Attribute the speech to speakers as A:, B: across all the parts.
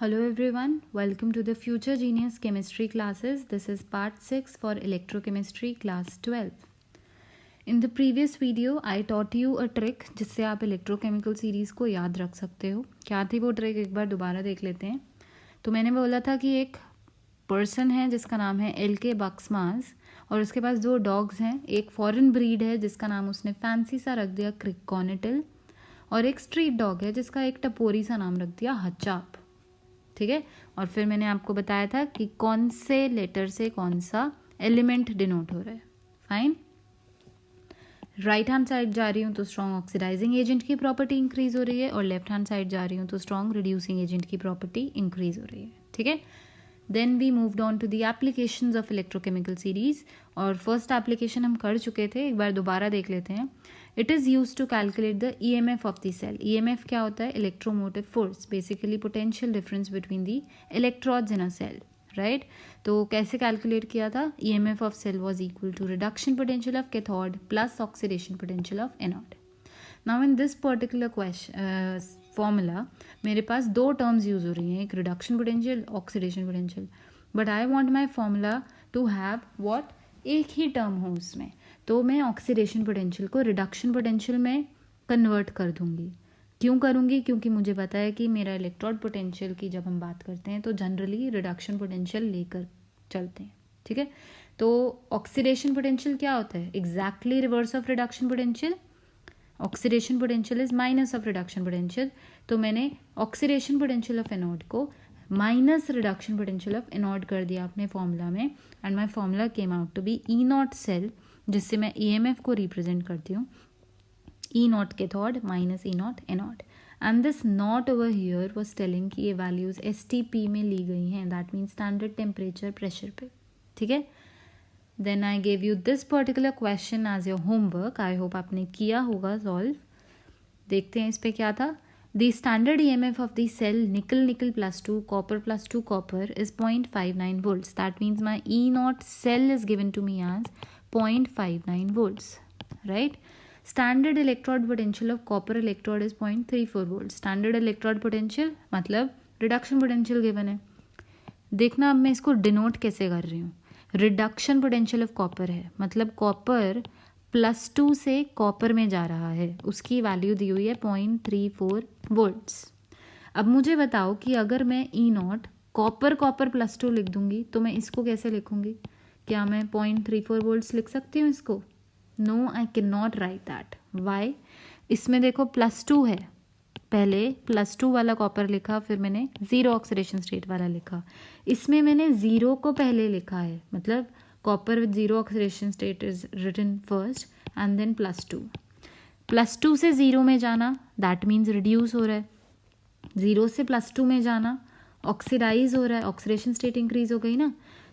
A: Hello everyone, welcome to the Future Genius Chemistry classes. This is part 6 for Electrochemistry class 12. In the previous video, I taught you a trick जिससे आप electrochemical series को याद रख सकते हो. क्या थी वो ट्रिक, एक बार दोबारा देख लेते हैं. तो मैंने बोला था कि एक पर्सन है जिसका नाम है LK बक्समास और उसके पास दो डॉग्स हैं. एक फॉरेन ब्रीड है जिसका नाम उसने फैंसी सा रख दिया क्रिकॉनेटल और एक स्ट्रीट डॉग है जिसका एक टपोरी सा नाम रख दिया हचाप. ठीक है. और फिर मैंने आपको बताया था कि कौन से लेटर से कौन सा एलिमेंट डिनोट हो रहा है. फाइन. राइट हैंड साइड जा रही हूँ तो स्ट्रॉन्ग ऑक्सीडाइजिंग एजेंट की प्रॉपर्टी इंक्रीज हो रही है और लेफ्ट हैंड साइड जा रही हूँ तो स्ट्रॉन्ग रिड्यूसिंग एजेंट की प्रॉपर्टी इंक्रीज हो रही है. ठीक है. Then we moved on to the applications of electrochemical series. और फर्स्ट एप्लीकेशन हम कर चुके थे, एक बार दोबारा देख लेते हैं. It is use to calculate the EMF of the cell. EMF क्या होता है? Electromotive force, basically potential difference between the electrodes in a cell. Right. तो कैसे कैलकुलेट किया था? EMF of cell was equal to reduction potential of cathode plus oxidation potential of anode. Now in this particular question formula मेरे पास दो terms use हो रही हैं, एक reduction potential, oxidation potential. But I want my formula to have what, एक ही term हो उसमें. तो मैं ऑक्सीडेशन पोटेंशियल को रिडक्शन पोटेंशियल में कन्वर्ट कर दूंगी. क्यों करूंगी? क्योंकि मुझे पता है कि मेरा इलेक्ट्रोड पोटेंशियल की जब हम बात करते हैं तो जनरली रिडक्शन पोटेंशियल लेकर चलते हैं. ठीक है. तो ऑक्सीडेशन पोटेंशियल क्या होता है? Exactly reverse of reduction potential. Oxidation potential is minus of reduction potential. तो मैंने ऑक्सीडेशन पोटेंशियल ऑफ एनोड को minus reduction potential of anode कर दिया अपने फॉर्मूला में. And my formula came out to be E naught cell, जिससे मैं EMF को रिप्रेजेंट करती हूँ E naught cathode minus E naught anode. And this naught over here was telling कि ये वैल्यूज STP में ली गई हैं. That means standard temperature pressure पे. ठीक है. Then I gave you this particular question as your homework. I hope आपने किया होगा सॉल्व. देखते हैं इस पे क्या था. The standard EMF of the cell nickel +2 copper is 0.59 volts. That means my E naught cell is given to me as 0.59 volts. Right? Standard electrode potential of copper electrode is 0.34 volts. Standard electrode potential मतलब reduction potential given है. देखना अब मैं इसको denote कैसे कर रही हूँ. रिडक्शन पोटेंशियल ऑफ कॉपर है, मतलब कॉपर +2 से कॉपर में जा रहा है, उसकी वैल्यू दी हुई है 0.34 वोल्ट्स. अब मुझे बताओ कि अगर मैं ई नॉट कॉपर +2 लिख दूंगी तो मैं इसको कैसे लिखूंगी? क्या मैं 0.34 वोल्ट्स लिख सकती हूँ इसको? No, I can not write that. Why? इसमें देखो +2 है, पहले +2 वाला कॉपर लिखा, फिर मैंने ज़ीरो ऑक्सीडेशन स्टेट वाला लिखा. इसमें मैंने ज़ीरो को पहले लिखा है, मतलब copper with zero oxidation state is written first and then +2 से ज़ीरो में जाना दैट मीन्स रिड्यूस हो रहा है. ज़ीरो से +2 में जाना ऑक्सीडाइज हो रहा है, ऑक्सीडेशन स्टेट इंक्रीज हो गई ना.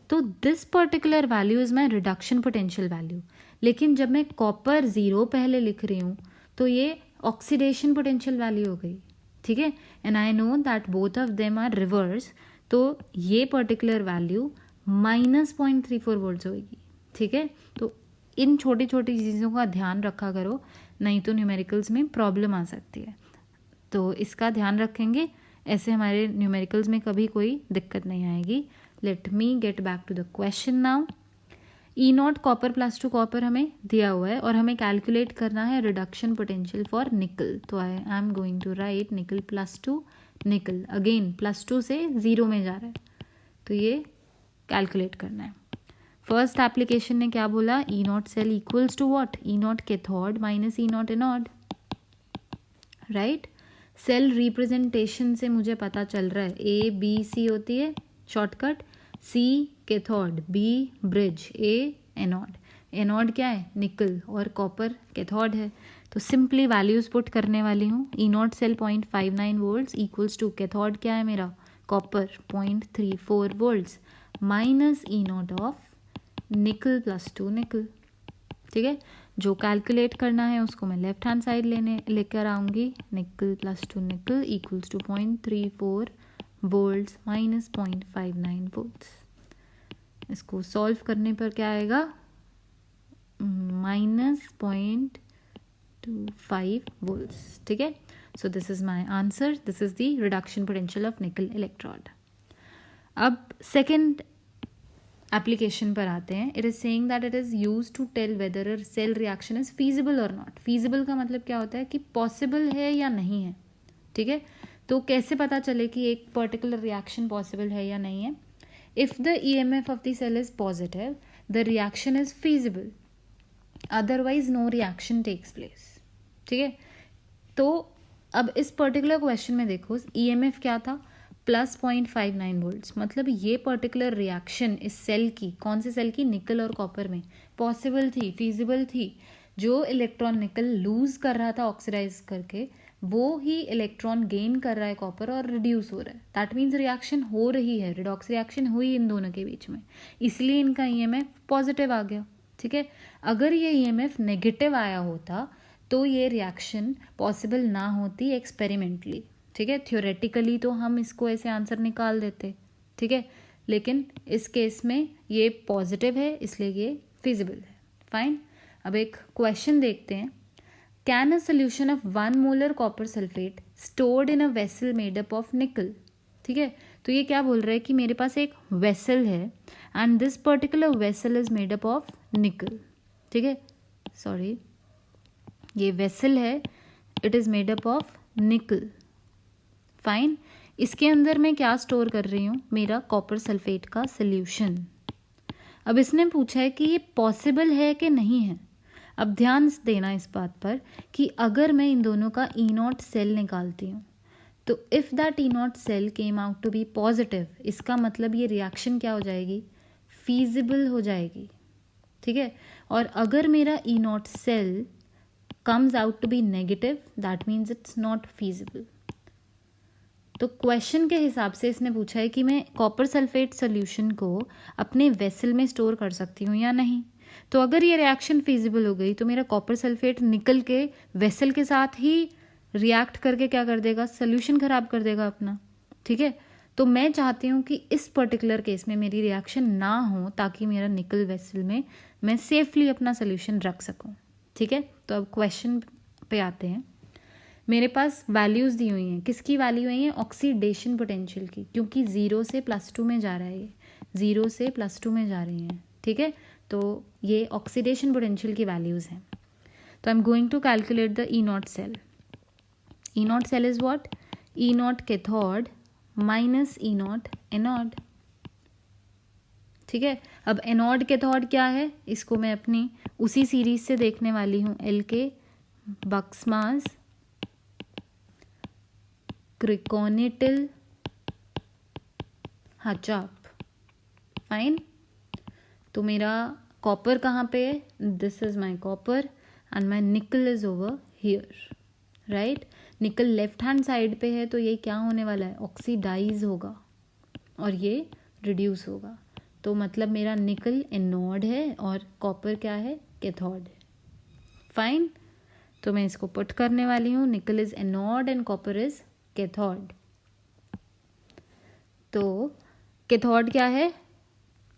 A: तो this particular value is my reduction potential value. लेकिन जब मैं कॉपर ज़ीरो पहले लिख रही हूँ तो ये ऑक्सीडेशन पोटेंशियल वैल्यू हो गई. ठीक है. And I know that both of them are reverse, तो ये पर्टिकुलर वैल्यू -0.34 वोल्ट्स होगी. ठीक है. तो इन छोटी छोटी चीज़ों का ध्यान रखा करो, नहीं तो न्यूमेरिकल्स में प्रॉब्लम आ सकती है. तो इसका ध्यान रखेंगे, ऐसे हमारे न्यूमेरिकल्स में कभी कोई दिक्कत नहीं आएगी. Let me get back to the question now. E naught copper +2 copper हमें दिया हुआ है और हमें कैलकुलेट करना है रिडक्शन पोटेंशियल फॉर निकल. तो I am going to write nickel +2 निकल. अगेन +2 से ज़ीरो में जा रहा है, तो ये कैलकुलेट करना है. फर्स्ट एप्लीकेशन ने क्या बोला? E naught cell equals to what? E naught cathode minus E naught anode. Right. Cell representation से मुझे पता चल रहा है ABC होती है shortcut, C cathode, B bridge, A anode. Anode क्या है? निकल, और कॉपर कैथोड है. तो सिंपली वैल्यूज पुट करने वाली हूँ. E naught cell 0.59 volts equals to cathode क्या है मेरा? Copper 0.34 volts minus E naught of nickel +2 निकल. ठीक है. जो कैलकुलेट करना है उसको मैं लेफ्ट हैंड साइड लेकर आऊँगी. Nickel +2 nickel equals to 0.34 volts minus 0.59 volts. इसको सॉल्व करने पर क्या आएगा? -0.25 वोल्ट्स. ठीक है. So this is my answer. This is the reduction potential of nickel electrode. अब second application पर आते हैं. It is saying that it is used to tell whether a cell reaction is feasible or not. Feasible का मतलब क्या होता है कि possible है या नहीं है. ठीक है, तो कैसे पता चले कि एक पर्टिकुलर रिएक्शन पॉसिबल है या नहीं है. If the EMF of the cell is positive, the reaction is feasible, otherwise no reaction takes place. ठीक है, तो अब इस पर्टिकुलर क्वेश्चन में देखो, EMF क्या था, +0.59 वोल्ट्स. मतलब ये पर्टिकुलर रिएक्शन इस सेल की, कौन से सेल की, निकल और कॉपर में, पॉसिबल थी, फीजिबल थी. जो इलेक्ट्रॉन निकल लूज कर रहा था ऑक्सीडाइज करके, वो ही इलेक्ट्रॉन गेन कर रहा है कॉपर और रिड्यूस हो रहा है. दैट मीन्स रिएक्शन हो रही है, रिडॉक्स रिएक्शन हुई इन दोनों के बीच में, इसलिए इनका EMF पॉजिटिव आ गया. ठीक है, अगर ये EMF नेगेटिव आया होता तो ये रिएक्शन पॉसिबल ना होती एक्सपेरिमेंटली. ठीक है, थ्योरेटिकली तो हम इसको ऐसे आंसर निकाल देते. ठीक है, लेकिन इस केस में ये पॉजिटिव है, इसलिए ये फिजिबल है. फाइन. अब एक क्वेश्चन देखते हैं. Can a solution of 1 molar copper sulphate stored in a vessel made up of निकल. ठीक है, तो ये क्या बोल रहा है कि मेरे पास एक वेसल है and this particular vessel is made up of निकल. ठीक है, सॉरी, ये वेसल है, it is made up of निकल. फाइन. इसके अंदर मैं क्या स्टोर कर रही हूँ, मेरा कॉपर सल्फेट का सोल्यूशन. अब इसने पूछा है कि ये पॉसिबल है कि नहीं है. अब ध्यान देना इस बात पर कि अगर मैं इन दोनों का E0 सेल निकालती हूँ, तो if that E0 cell came out to be positive, इसका मतलब ये रिएक्शन क्या हो जाएगी, फीजिबल हो जाएगी. ठीक है, और अगर मेरा E0 cell comes out to be negative, that means it's not feasible. तो क्वेश्चन के हिसाब से इसने पूछा है कि मैं कॉपर सल्फेट सोल्यूशन को अपने वेसल में स्टोर कर सकती हूँ या नहीं. तो अगर ये रिएक्शन फिजिबल हो गई तो मेरा कॉपर सल्फेट निकल के वेसल के साथ ही रिएक्ट करके क्या कर देगा, सोल्यूशन खराब कर देगा अपना. ठीक है, तो मैं चाहती हूँ कि इस पर्टिकुलर केस में मेरी रिएक्शन ना हो, ताकि मेरा निकल वेसल में मैं सेफली अपना सोल्यूशन रख सकूँ. ठीक है, तो अब क्वेश्चन पे आते हैं. मेरे पास वैल्यूज़ दी हुई हैं. किसकी वैल्यू है ये, ऑक्सीडेशन पोटेंशियल की, क्योंकि 0 से +2 में जा रहा है, ये 0 से +2 में जा रही हैं. ठीक है, तो ये ऑक्सीडेशन पोटेंशियल की वैल्यूज़ हैं. तो I am going to calculate the E0 cell. E0 cell is what, E0 cathode minus E0 anode. ठीक है, अब एनोड कैथोड क्या है, इसको मैं अपनी उसी सीरीज से देखने वाली हूँ, LK बक्समास क्रिकोनिटिल हचाप. फाइन. तो मेरा कॉपर कहाँ पे है, this is my copper and my निकल इज ओवर हियर. राइट, निकल लेफ्ट हैंड साइड पे है, तो ये क्या होने वाला है, ऑक्सीडाइज होगा और ये रिड्यूस होगा. तो मतलब मेरा निकल एनोड है और कॉपर क्या है, कैथोड है. फाइन. तो मैं इसको पुट करने वाली हूँ, निकल is anode and copper is cathode. तो कैथोड क्या है,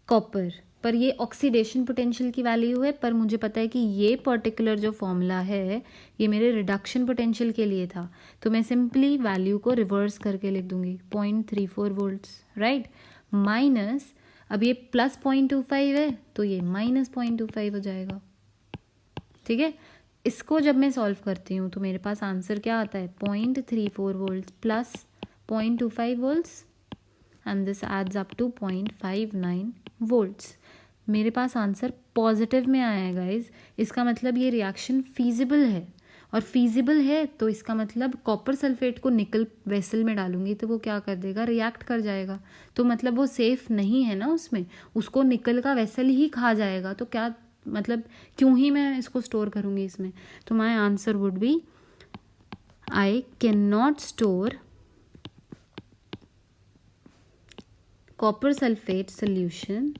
A: कॉपर, पर ये ऑक्सीडेशन पोटेंशियल की वैल्यू है. पर मुझे पता है कि ये पर्टिकुलर जो फॉर्मूला है ये मेरे रिडक्शन पोटेंशियल के लिए था, तो मैं सिंपली वैल्यू को रिवर्स करके लिख दूंगी, 0.34 वोल्ट्स. राइट, माइनस, अब ये +0.25 है तो ये -0.25 हो जाएगा. ठीक है, इसको जब मैं सॉल्व करती हूँ तो मेरे पास आंसर क्या आता है, 0.34 volts plus 0.25 volts and this adds up to 0.59 volts. मेरे पास आंसर पॉजिटिव में आया है गाइज. इसका मतलब ये रिएक्शन फीजिबल है, और फीजिबल है तो इसका मतलब कॉपर सल्फेट को निकल वेसल में डालूंगी तो वो क्या कर देगा, रिएक्ट कर जाएगा. तो मतलब वो सेफ नहीं है ना, उसमें उसको निकल का वेसल ही खा जाएगा. तो क्या मतलब, क्यों ही मैं इसको स्टोर करूँगी इसमें. तो my answer would be, I can not store copper sulphate solution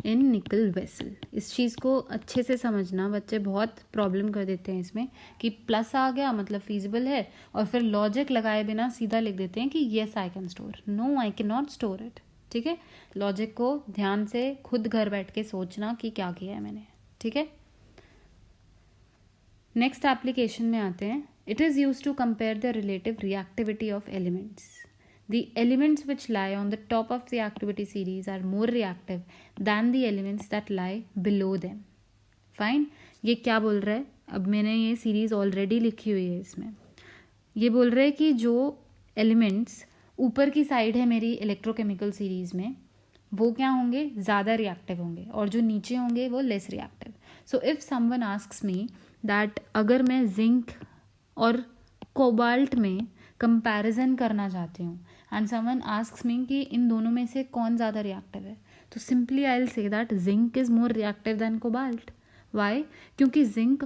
A: in निकल वेसल. इस चीज़ को अच्छे से समझना, बच्चे बहुत प्रॉब्लम कर देते हैं इसमें कि प्लस आ गया मतलब फीजिबल है, और फिर लॉजिक लगाए बिना सीधा लिख देते हैं कि yes I can store. No, I can not store it. ठीक है, लॉजिक को ध्यान से खुद घर बैठ के सोचना कि क्या किया है मैंने. ठीक है, नेक्स्ट एप्लीकेशन में आते हैं. It is used to compare the relative reactivity of elements. The elements which lie on the top of the activity series are more reactive than the elements that lie below them. Fine. ये क्या बोल रहा है? अब मैंने ये series already लिखी हुई है इसमें. ये बोल रहे हैं कि जो एलिमेंट्स ऊपर की साइड है मेरी इलेक्ट्रोकेमिकल सीरीज में वो क्या होंगे, ज़्यादा रिएक्टिव होंगे, और जो नीचे होंगे वो less reactive. So if someone asks me that अगर मैं जिंक और कोबाल्ट में कंपैरिजन करना चाहती हूँ एंड समवन आस्क्स मी कि इन दोनों में से कौन ज़्यादा रिएक्टिव है, तो simply I will say that zinc is more reactive than cobalt. Why? क्योंकि जिंक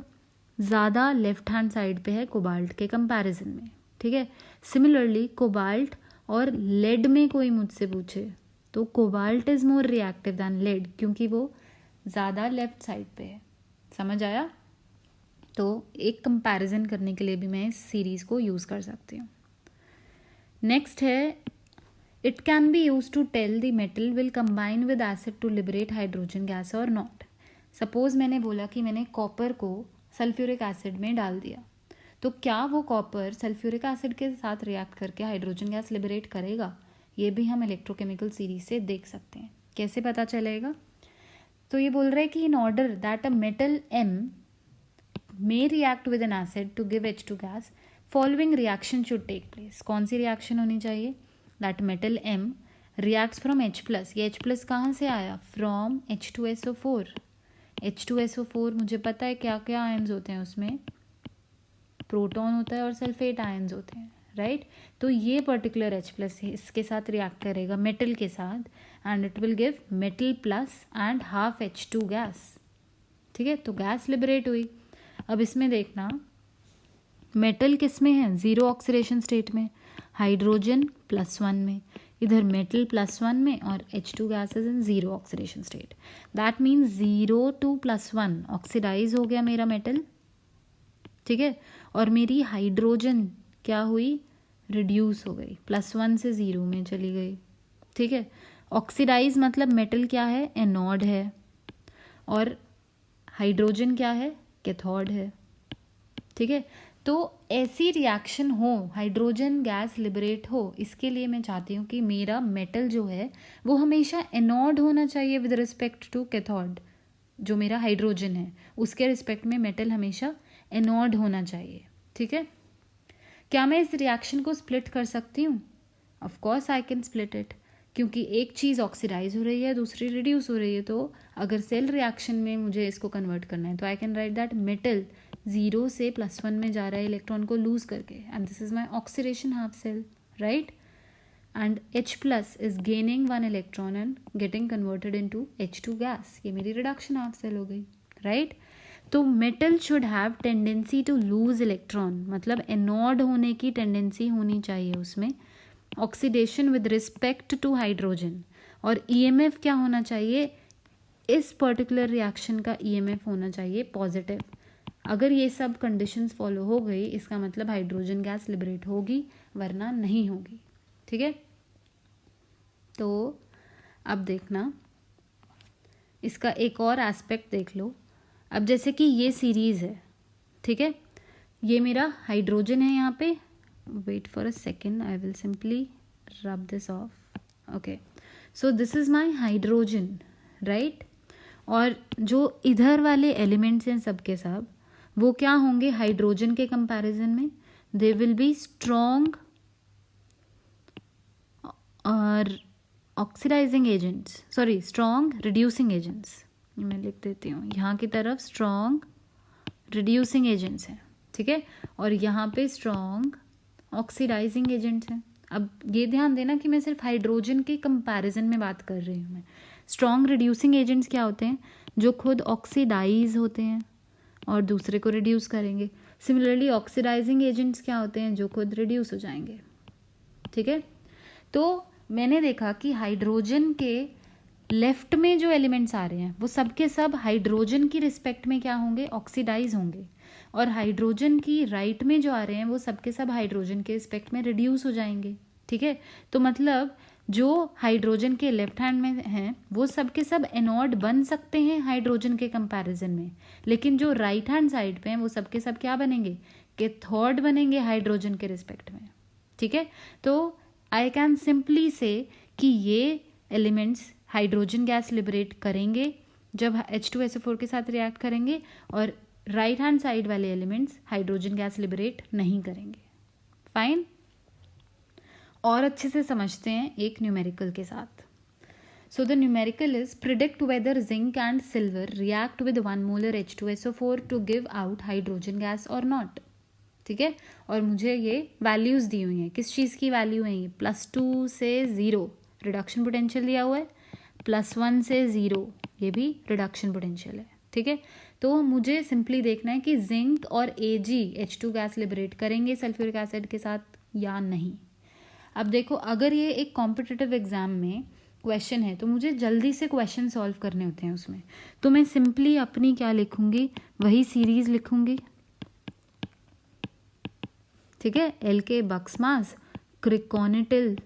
A: ज़्यादा लेफ्ट हैंड साइड पे है कोबाल्ट के कंपैरिजन में. ठीक है. सिमिलरली कोबाल्ट और लेड में कोई मुझसे पूछे तो cobalt is more reactive than lead, क्योंकि वो ज़्यादा लेफ्ट साइड पे है. समझ आया? तो एक कंपैरिजन करने के लिए भी मैं इस सीरीज़ को यूज़ कर सकती हूँ. नेक्स्ट है, it can be use to tell the metal will combine with acid to liberate hydrogen gas और नॉट. सपोज मैंने बोला कि मैंने कॉपर को सल्फ्यूरिक एसिड में डाल दिया, तो क्या वो कॉपर सल्फ्यूरिक एसिड के साथ रिएक्ट करके हाइड्रोजन गैस लिबरेट करेगा? ये भी हम इलेक्ट्रोकेमिकल सीरीज से देख सकते हैं. कैसे पता चलेगा? तो ये बोल रहे हैं कि in order that a metal M may react with an acid to give H2 gas, following reaction should take place. कौन सी रिएक्शन होनी चाहिए? That metal M reacts from H+. ये H+ कहाँ से आया? From H2SO4. H2SO4 मुझे पता है क्या क्या आयन्स होते हैं उसमें. प्रोटॉन होता है और सल्फेट आयन्स होते हैं, राइट? तो ये पर्टिकुलर H+ इसके साथ रिएक्ट करेगा मेटल के साथ and it will give metal plus and half H2 gas. ठीक है. तो गैस लिबरेट हुई. अब इसमें देखना मेटल किस में है? ज़ीरो ऑक्सीडेशन स्टेट में. हाइड्रोजन +1 में, इधर मेटल +1 में, और H2 gas is in zero oxidation state. That means 0 to +1 oxidise हो गया मेरा मेटल. ठीक है. और मेरी हाइड्रोजन क्या हुई? रिड्यूस हो गई, +1 से 0 में चली गई. ठीक है. ऑक्सीडाइज मतलब मेटल क्या है? एनोड है, और हाइड्रोजन क्या है? कैथोड है. ठीक है. तो ऐसी रिएक्शन हो, हाइड्रोजन गैस लिबरेट हो, इसके लिए मैं चाहती हूँ कि मेरा मेटल जो है वो हमेशा एनोड होना चाहिए विद रिस्पेक्ट टू कैथोड. जो मेरा हाइड्रोजन है उसके रिस्पेक्ट में मेटल हमेशा एनोड होना चाहिए. ठीक है. क्या मैं इस रिएक्शन को स्प्लिट कर सकती हूँ? Of course I can split it, क्योंकि एक चीज़ ऑक्सीडाइज हो रही है, दूसरी रिड्यूस हो रही है. तो अगर सेल रिएक्शन में मुझे इसको कन्वर्ट करना है तो I can write that metal 0 से +1 में जा रहा है इलेक्ट्रॉन को लूज करके, and this is my oxidation half cell, right? And H+ is gaining 1 electron and getting converted into H2 gas. ये मेरी रिडक्शन हाफ सेल हो गई, राइट? तो metal should have tendency to lose electron, मतलब anode होने की tendency होनी चाहिए उसमें, oxidation with respect to hydrogen. और EMF क्या होना चाहिए? इस पर्टिकुलर रिएक्शन का EMF होना चाहिए पॉजिटिव. अगर ये सब कंडीशंस फॉलो हो गई इसका मतलब हाइड्रोजन गैस लिबरेट होगी, वरना नहीं होगी. ठीक है. तो अब देखना इसका एक और एस्पेक्ट देख लो. अब जैसे कि ये सीरीज है, ठीक है, ये मेरा हाइड्रोजन है यहाँ पे. Wait for a second, I will simply rub this off. Okay, so this is my hydrogen, right? और जो इधर वाले एलिमेंट्स हैं सब के सब, वो क्या होंगे हाइड्रोजन के कंपैरिजन में? दे विल बी स्ट्रॉन्ग और oxidising agents, sorry strong reducing agents. मैं लिख देती हूँ यहाँ की तरफ स्ट्रॉन्ग रिड्यूसिंग एजेंट्स हैं. ठीक है. और यहाँ पे स्ट्रॉन्ग ऑक्सीडाइजिंग एजेंट्स हैं. अब ये ध्यान देना कि मैं सिर्फ हाइड्रोजन के कंपैरिजन में बात कर रही हूँ. मैं स्ट्रॉन्ग रिड्यूसिंग एजेंट्स क्या होते हैं? जो खुद ऑक्सीडाइज होते हैं और दूसरे को रिड्यूस करेंगे. सिमिलरली ऑक्सीडाइजिंग एजेंट्स क्या होते हैं? जो खुद रिड्यूस हो जाएंगे. ठीक है. तो मैंने देखा कि हाइड्रोजन के लेफ्ट में जो एलिमेंट्स आ रहे हैं वो सब के सब हाइड्रोजन की रिस्पेक्ट में क्या होंगे? ऑक्सीडाइज होंगे. और हाइड्रोजन की राइट में जो आ रहे हैं वो सब के सब हाइड्रोजन के रिस्पेक्ट में रिड्यूस हो जाएंगे. ठीक है. तो मतलब जो हाइड्रोजन के लेफ्ट हैंड में हैं वो सब के सब एनोड बन सकते हैं हाइड्रोजन के कंपैरिजन में, लेकिन जो राइट हैंड साइड पे हैं वो सब के सब क्या बनेंगे? कैथोड बनेंगे हाइड्रोजन के रिस्पेक्ट में, ठीक है। तो आई कैन सिंपली से कि ये एलिमेंट्स हाइड्रोजन गैस लिबरेट करेंगे जब H2SO4 के साथ रिएक्ट करेंगे, और राइट हैंड साइड वाले एलिमेंट्स हाइड्रोजन गैस लिबरेट नहीं करेंगे। फाइन। और अच्छे से समझते हैं एक न्यूमेरिकल के साथ। So the numerical is predict whether zinc and silver react with 1 molar H2SO4 to give out hydrogen gas और नॉट, ठीक है। और मुझे ये वैल्यूज़ दी हुई हैं, किस चीज़ की वैल्यू है ये, +2 से 0 रिडक्शन पोटेंशियल दिया हुआ है, +1 से 0 ये भी रिडक्शन पोटेंशियल है, ठीक है। तो मुझे सिंपली देखना है कि जिंक और Ag गैस लिबरेट करेंगे सल्फ्यूरिक एसिड के साथ या नहीं। अब देखो, अगर ये एक कॉम्पिटिटिव एग्जाम में क्वेश्चन है तो मुझे जल्दी से क्वेश्चन सॉल्व करने होते हैं उसमें, तो मैं सिंपली अपनी क्या लिखूंगी, वही सीरीज लिखूंगी, ठीक है। LK बक्समास, क्रिकोनिटिल,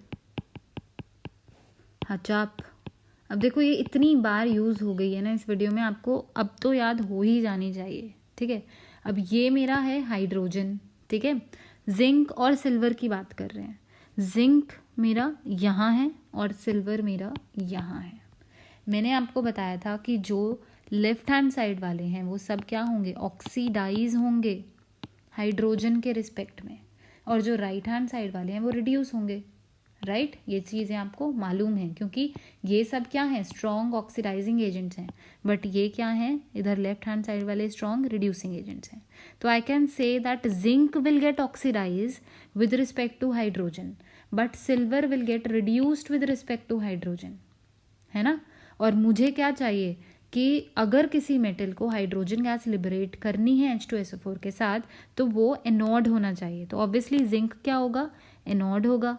A: हचाप। अब देखो ये इतनी बार यूज़ हो गई है ना इस वीडियो में, आपको अब तो याद हो ही जानी चाहिए, ठीक है। अब ये मेरा है हाइड्रोजन, ठीक है। जिंक और सिल्वर की बात कर रहे हैं, जिंक मेरा यहाँ है और सिल्वर मेरा यहाँ है। मैंने आपको बताया था कि जो लेफ्ट हैंड साइड वाले हैं वो सब क्या होंगे, ऑक्सीडाइज होंगे हाइड्रोजन के रिस्पेक्ट में, और जो राइट हैंड साइड वाले हैं वो रिड्यूस होंगे, राइट। ये चीज़ें आपको मालूम है क्योंकि ये सब क्या है, स्ट्रॉन्ग ऑक्सीडाइजिंग एजेंट्स हैं, बट ये क्या है, इधर लेफ्ट हैंड साइड वाले स्ट्रॉन्ग रिड्यूसिंग एजेंट्स हैं। तो I can say that zinc will get oxidise with respect to hydrogen, but silver will get reduced with respect to hydrogen, है ना। और मुझे क्या चाहिए कि अगर किसी मेटल को हाइड्रोजन गैस लिबरेट करनी है H2SO4 के साथ तो वो एनोड होना चाहिए। तो ऑब्वियसली जिंक क्या होगा, एनोड होगा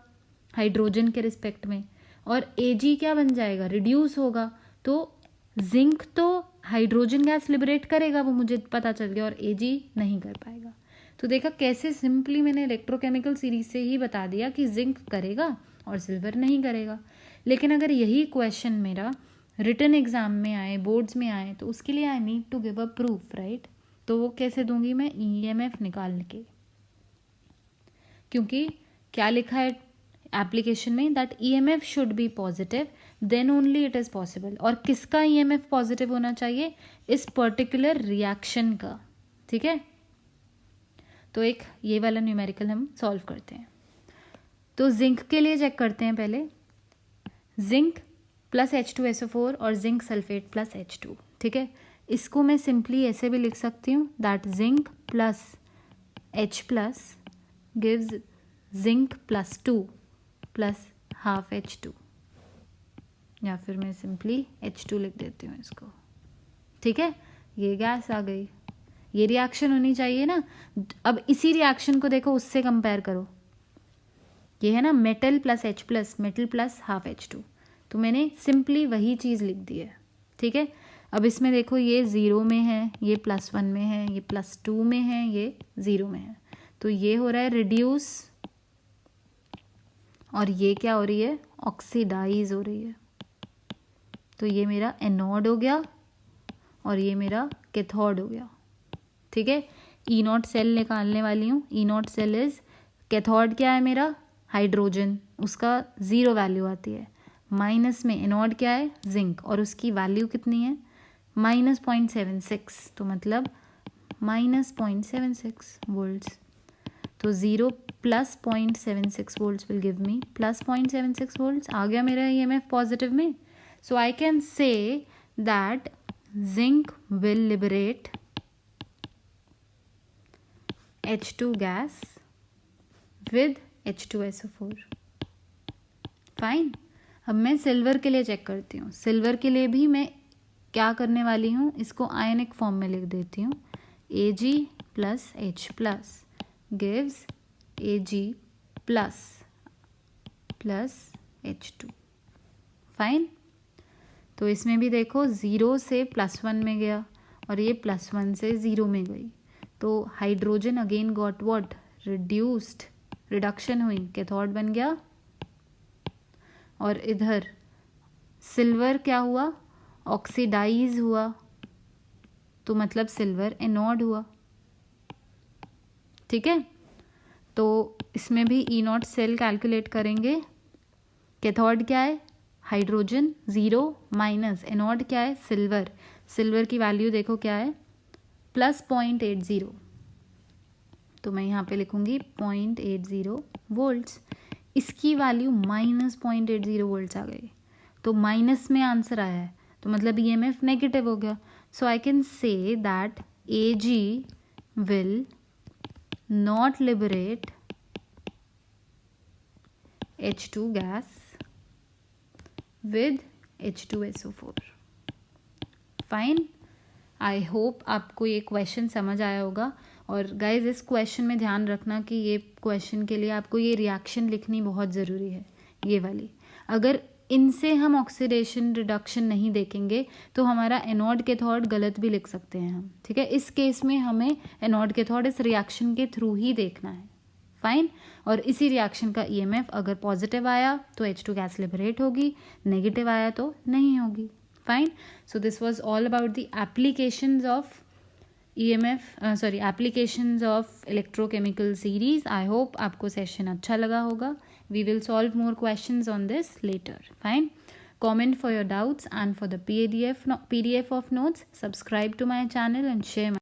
A: हाइड्रोजन के रिस्पेक्ट में, और Ag क्या बन जाएगा, रिड्यूस होगा। तो जिंक तो हाइड्रोजन गैस लिबरेट करेगा, वो मुझे पता चल गया, और Ag नहीं कर पाएगा। तो देखा कैसे सिंपली मैंने इलेक्ट्रोकेमिकल सीरीज से ही बता दिया कि जिंक करेगा और सिल्वर नहीं करेगा। लेकिन अगर यही क्वेश्चन मेरा रिटन एग्जाम में आए, बोर्ड्स में आए, तो उसके लिए I need to give a proof, right. तो वो कैसे दूंगी मैं, EMF निकाल के, क्योंकि क्या लिखा है एप्लीकेशन में, that EMF should be positive then only it is possible. और किसका EMF पॉजिटिव होना चाहिए, इस पर्टिकुलर रिएक्शन का, ठीक है। तो एक ये वाला न्यूमेरिकल हम सॉल्व करते हैं। तो जिंक के लिए चेक करते हैं पहले, जिंक प्लस H2SO4 और जिंक सल्फेट प्लस H2, ठीक है। इसको मैं सिंपली ऐसे भी लिख सकती हूँ, that zinc plus H plus gives zinc plus 2 plus half H2, या फिर मैं सिंपली H2 लिख देती हूँ इसको, ठीक है। ये गैस आ गई, ये रिएक्शन होनी चाहिए ना। अब इसी रिएक्शन को देखो उससे कंपेयर करो, ये है ना metal plus H plus metal plus half H2, तो मैंने सिंपली वही चीज़ लिख दी है, ठीक है। अब इसमें देखो ये 0 में है, ये +1 में है, ये +2 में है, ये 0 में है, तो ये हो रहा है रिड्यूस, और ये क्या हो रही है, ऑक्सीडाइज हो रही है। तो ये मेरा एनोड हो गया और ये मेरा कैथोड हो गया, ठीक है। E0 सेल निकालने वाली हूँ, E0 सेल इज, कैथोड क्या है मेरा, हाइड्रोजन, उसका 0 वैल्यू आती है, माइनस में एनोड क्या है, जिंक, और उसकी वैल्यू कितनी है, -0.76, तो मतलब -0.76 वोल्ट्स। तो 0 plus 0.76 volts will give me plus 0.76 volts, आ गया मेरा EMF पॉजिटिव में। So I can say that zinc will liberate H2 gas with H2SO4, fine. अब मैं सिल्वर के लिए चेक करती हूँ, सिल्वर के लिए भी मैं क्या करने वाली हूँ, इसको आयनिक फॉर्म में लिख देती हूँ, Ag plus H plus gives Ag plus plus H2, fine. तो इसमें भी देखो 0 से +1 में गया और ये +1 से 0 में गई, तो hydrogen again got what, reduced, reduction हुई, कैथोड बन गया। और इधर सिल्वर क्या हुआ, ऑक्सीडाइज हुआ, तो मतलब सिल्वर एनोड हुआ, ठीक है, तो इसमें भी ई नॉट सेल कैलकुलेट करेंगे। कैथोड क्या है, हाइड्रोजन 0 माइनस एनोड क्या है, सिल्वर। सिल्वर की वैल्यू देखो क्या है, प्लस 0.80, तो मैं यहाँ पे लिखूँगी 0.80 वोल्ट्स। इसकी वैल्यू माइनस 0.80 वोल्ट्स आ गई, तो माइनस में आंसर आया है, तो मतलब ईएमएफ नेगेटिव हो गया। So I can say that AG will not liberate H2 gas with H2SO4. Fine, I hope आपको ये क्वेश्चन समझ आया होगा। और गाइज इस क्वेश्चन में ध्यान रखना कि ये क्वेश्चन के लिए आपको ये रिएक्शन लिखनी बहुत ज़रूरी है, ये वाली। अगर इनसे हम ऑक्सीडेशन रिडक्शन नहीं देखेंगे तो हमारा एनोड कैथोड गलत भी लिख सकते हैं हम, ठीक है। इस केस में हमें एनोड कैथोड इस रिएक्शन के थ्रू ही देखना है, फाइन। और इसी रिएक्शन का ईएमएफ अगर पॉजिटिव आया तो H2 गैस लिबरेट होगी, नेगेटिव आया तो नहीं होगी, fine. So this was all about the applications of applications of electrochemical series. I hope आपको सेशन अच्छा लगा होगा। We will solve more questions on this later, fine. Comment for your doubts and for the PDF of notes. Subscribe to my channel and share my